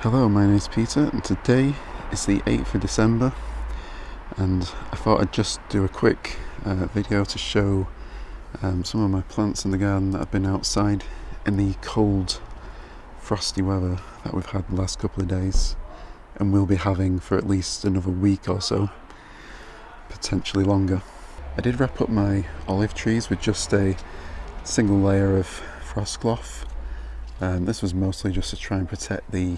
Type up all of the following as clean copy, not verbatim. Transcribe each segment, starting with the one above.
Hello, my name is Peter and today is the 8th of December and I thought I'd just do a quick video to show some of my plants in the garden that have been outside in the cold, frosty weather that we've had the last couple of days and will be having for at least another week or so, potentially longer. I did wrap up my olive trees with just a single layer of frost cloth. This was mostly just to try and protect the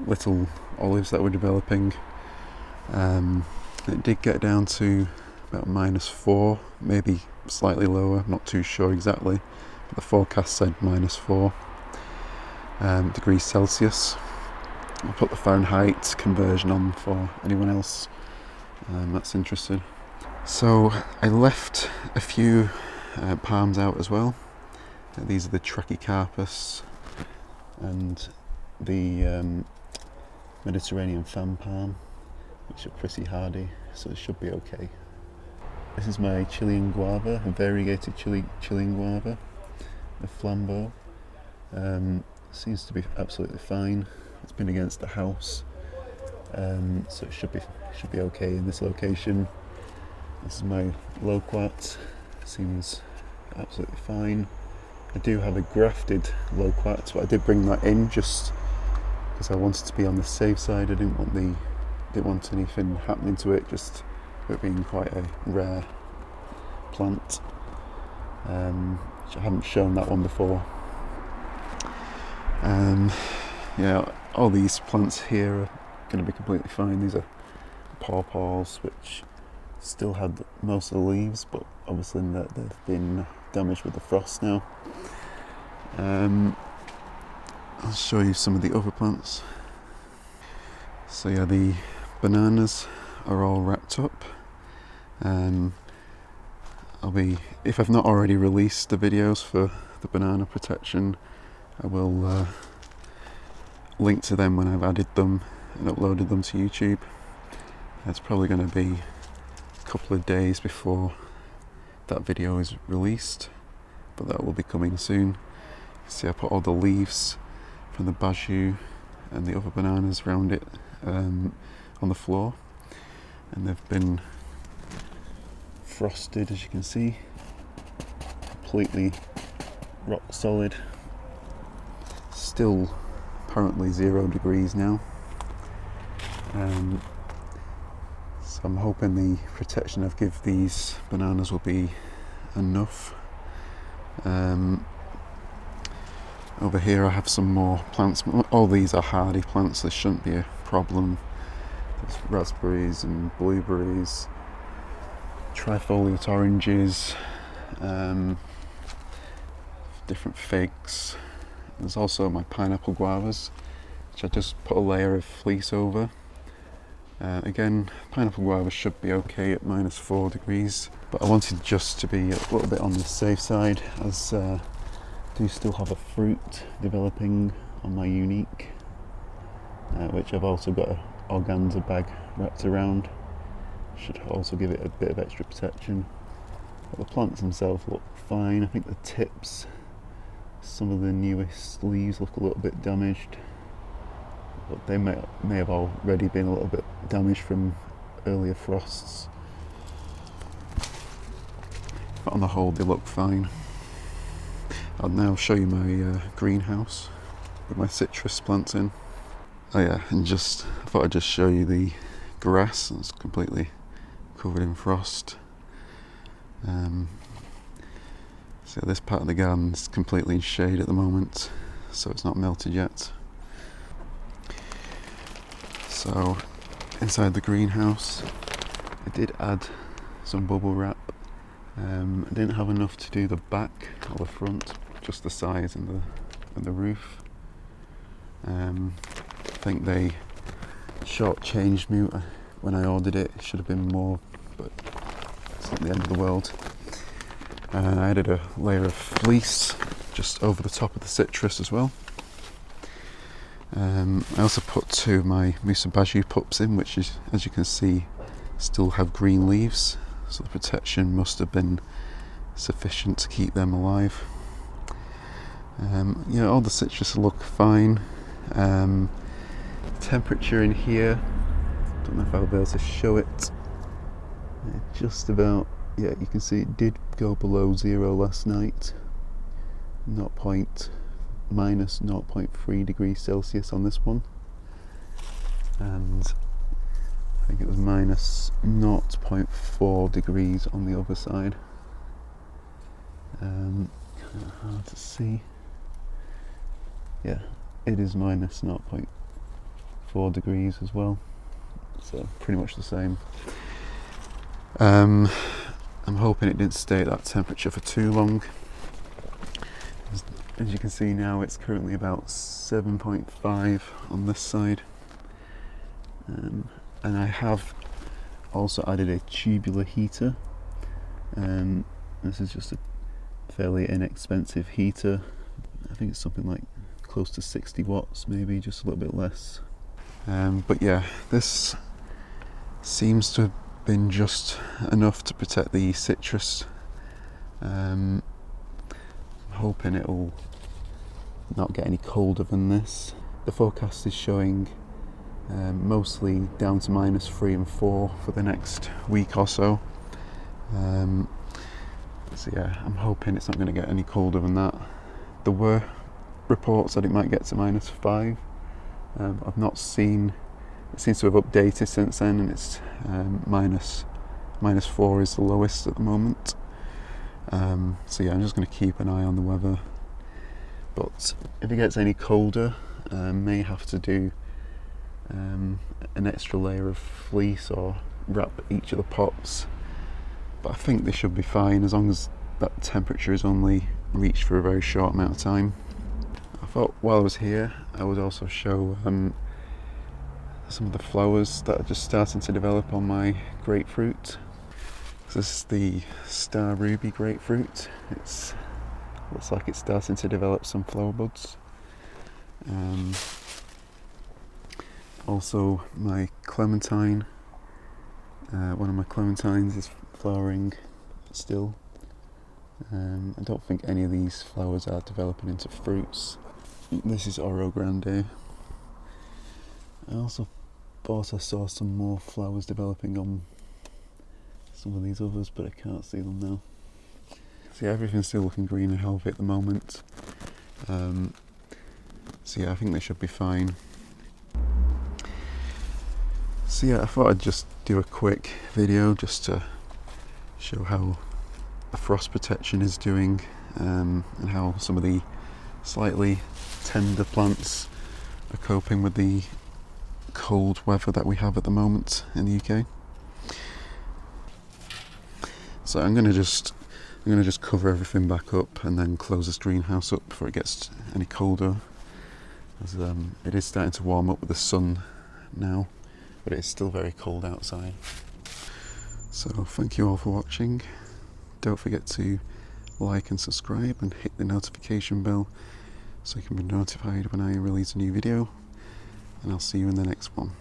little olives that were developing. It did get down to about -4, maybe slightly lower, not too sure exactly, but the forecast said -4 degrees Celsius. I'll put the Fahrenheit conversion on for anyone else that's interested. So I left a few palms out as well. These are the Trachycarpus and the Mediterranean fan palm, which are pretty hardy, so it should be okay. This is my Chilean guava, a variegated Chilean guava, a flambeau. Seems to be absolutely fine. It's been against the house, so it should be okay in this location. This is my loquat, seems absolutely fine. I do have a grafted loquat, but I did bring that in just because I wanted to be on the safe side. I didn't want anything happening to it, just it being quite a rare plant, which I haven't shown that one before. Yeah, all these plants here are going to be completely fine. These are pawpaws, which still had most of the leaves, but obviously they've been damaged with the frost now. I'll show you some of the other plants. So yeah, the bananas are all wrapped up. If I've not already released the videos for the banana protection, I will link to them when I've added them and uploaded them to YouTube. It's probably going to be a couple of days before that video is released, but that will be coming soon. See, I put all the leaves from the baju and the other bananas around it on the floor, and they've been frosted, as you can see, completely rock solid. Still apparently 0 degrees now, so I'm hoping the protection I've given these bananas will be enough. Over here I have some more plants. All these are hardy plants, this shouldn't be a problem. There's raspberries and blueberries, trifoliate oranges, different figs. There's also my pineapple guavas, which I just put a layer of fleece over. Again, pineapple guavas should be okay at -4 degrees, but I wanted just to be a little bit on the safe side, as I do still have a fruit developing on my unique, which I've also got an organza bag wrapped around. Should also give it a bit of extra protection. But the plants themselves look fine. I think the tips, some of the newest leaves look a little bit damaged, but they may have already been a little bit damaged from earlier frosts. But on the whole, they look fine. I'll now show you my greenhouse with my citrus plants in. Oh yeah, and I thought I'd just show you the grass. It's completely covered in frost. So this part of the garden is completely in shade at the moment, so it's not melted yet. So inside the greenhouse, I did add some bubble wrap. I didn't have enough to do the back or the front, just the sides and the roof. I think they shortchanged me when I ordered it. It should have been more, but it's not the end of the world. I added a layer of fleece just over the top of the citrus as well. I also put 2 of my Musabaju pups in, which is, as you can see, still have green leaves, so the protection must have been sufficient to keep them alive. Yeah, all the citrus look fine. temperature in here, don't know if I'll be able to show it, just about, yeah, you can see it did go below 0 last night, minus 0.3 degrees Celsius on this one, and I think it was minus 0.4 degrees on the other side. Kind of hard to see. Yeah, it is minus 0.4 degrees as well, so pretty much the same. I'm hoping it didn't stay at that temperature for too long. As you can see now, it's currently about 7.5 on this side, and I have also added a tubular heater. This is just a fairly inexpensive heater. I think it's something like close to 60 watts, maybe just a little bit less. But yeah, this seems to have been just enough to protect the citrus. I'm hoping it'll not get any colder than this. The forecast is showing mostly down to -3 and 4 for the next week or so. So yeah, I'm hoping it's not going to get any colder than that. There were reports that it might get to -5. I've not seen, it seems to have updated since then, and it's -4 is the lowest at the moment. So yeah, I'm just going to keep an eye on the weather. But if it gets any colder, may have to do an extra layer of fleece or wrap each of the pots. But I think they should be fine as long as that temperature is only reached for a very short amount of time. I thought while I was here I would also show some of the flowers that are just starting to develop on my grapefruit. This is the Star Ruby grapefruit. It looks like it's starting to develop some flower buds. Also my clementine, one of my clementines is flowering still. I don't think any of these flowers are developing into fruits. This is Oro Grande. I also thought I saw some more flowers developing on some of these others, but I can't see them now. So yeah, everything's still looking green and healthy at the moment. So yeah, I think they should be fine. So yeah, I thought I'd just do a quick video just to show how the frost protection is doing, and how some of the slightly tender plants are coping with the cold weather that we have at the moment in the UK. So I'm gonna just cover everything back up and then close this greenhouse up before it gets any colder, as it is starting to warm up with the sun now, but it's still very cold outside. So thank you all for watching. Don't forget to like and subscribe and hit the notification bell so you can be notified when I release a new video, and I'll see you in the next one.